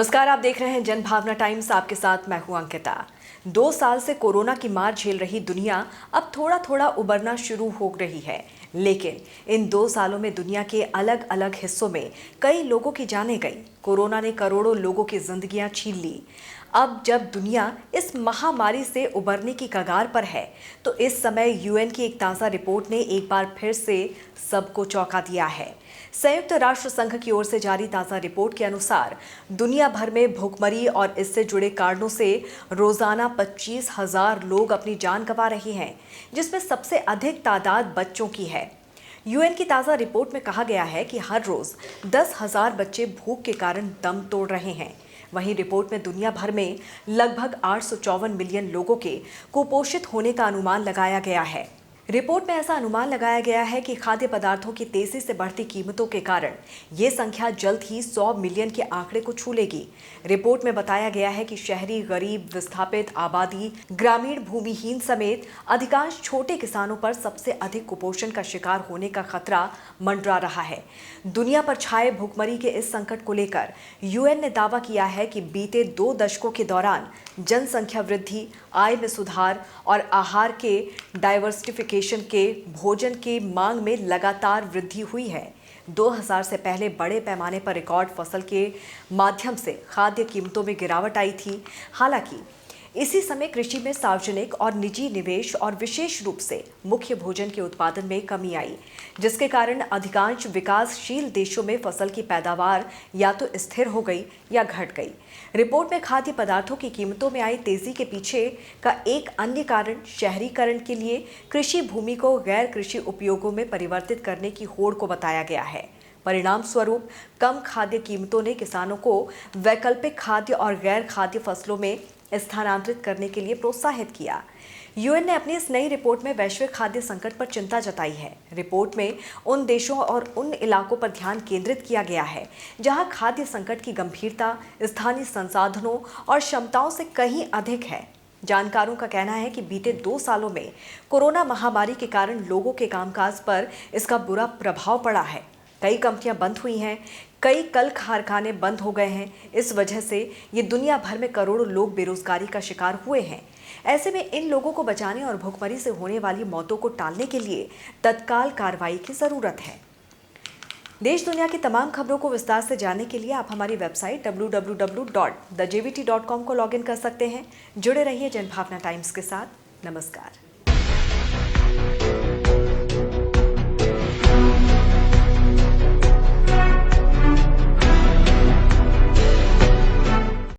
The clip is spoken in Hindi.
नमस्कार, आप देख रहे हैं जनभावना टाइम्स। आपके साथ मैं हूं अंकिता। 2 साल से कोरोना की मार झेल रही दुनिया अब थोड़ा थोड़ा उबरना शुरू हो रही है, लेकिन इन 2 सालों में दुनिया के अलग अलग हिस्सों में कई लोगों की जानें गई। कोरोना ने करोड़ों लोगों की जिंदगियां छीन ली। अब जब दुनिया इस महामारी से उबरने की कगार पर है, तो इस समय यूएन की एक ताज़ा रिपोर्ट ने एक बार फिर से सबको चौंका दिया है। संयुक्त राष्ट्र संघ की ओर से जारी ताज़ा रिपोर्ट के अनुसार दुनिया भर में भूखमरी और इससे जुड़े कारणों से रोजाना 25,000 लोग अपनी जान गंवा रहे हैं, जिसमें सबसे अधिक तादाद बच्चों की है। यूएन की ताज़ा रिपोर्ट में कहा गया है कि हर रोज 10,000 बच्चे भूख के कारण दम तोड़ रहे हैं। वहीं रिपोर्ट में दुनिया भर में लगभग 854 मिलियन लोगों के कुपोषित होने का अनुमान लगाया गया है। रिपोर्ट में ऐसा अनुमान लगाया गया है कि खाद्य पदार्थों की तेजी से बढ़ती कीमतों के कारण ये संख्या जल्द ही 100 मिलियन के आंकड़े को छू लेगी। रिपोर्ट में बताया गया है कि शहरी, गरीब, विस्थापित आबादी, ग्रामीण, भूमिहीन समेत अधिकांश छोटे किसानों पर सबसे अधिक कुपोषण का शिकार होने का खतरा मंडरा रहा है। दुनिया पर छाए भूखमरी के इस संकट को लेकर यूएन ने दावा किया है कि बीते 2 दशकों के दौरान जनसंख्या वृद्धि, आय में सुधार और आहार के डाइवर्सिफिकेशन के भोजन के मांग में लगातार वृद्धि हुई है। 2000 से पहले बड़े पैमाने पर रिकॉर्ड फसल के माध्यम से खाद्य कीमतों में गिरावट आई थी। हालांकि इसी समय कृषि में सार्वजनिक और निजी निवेश और विशेष रूप से मुख्य भोजन के उत्पादन में कमी आई, जिसके कारण अधिकांश विकासशील देशों में फसल की पैदावार या तो स्थिर हो गई या घट गई। रिपोर्ट में खाद्य पदार्थों की कीमतों में आई तेजी के पीछे का एक अन्य कारण शहरीकरण के लिए कृषि भूमि को गैर कृषि उपयोगों में परिवर्तित करने की होड़ को बताया गया है। परिणाम स्वरूप कम खाद्य कीमतों ने किसानों को वैकल्पिक खाद्य और गैर खाद्य फसलों में स्थानांतरित करने के लिए प्रोत्साहित किया। यूएन ने अपनी इस नई रिपोर्ट में वैश्विक खाद्य संकट पर चिंता जताई है। रिपोर्ट में उन देशों और उन इलाकों पर ध्यान केंद्रित किया गया है जहां खाद्य संकट की गंभीरता स्थानीय संसाधनों और क्षमताओं से कहीं अधिक है। जानकारों का कहना है कि बीते 2 सालों में कोरोना महामारी के कारण लोगों के कामकाज पर इसका बुरा प्रभाव पड़ा है। कई कंपनियां बंद हुई हैं, कई कल कारखाने बंद हो गए हैं। इस वजह से ये दुनिया भर में करोड़ों लोग बेरोजगारी का शिकार हुए हैं। ऐसे में इन लोगों को बचाने और भूखमरी से होने वाली मौतों को टालने के लिए तत्काल कार्रवाई की जरूरत है। देश दुनिया की तमाम खबरों को विस्तार से जानने के लिए आप हमारी वेबसाइट www.thejvt.com को लॉगिन कर सकते हैं। जुड़े रहिए जनभावना टाइम्स के साथ। नमस्कार।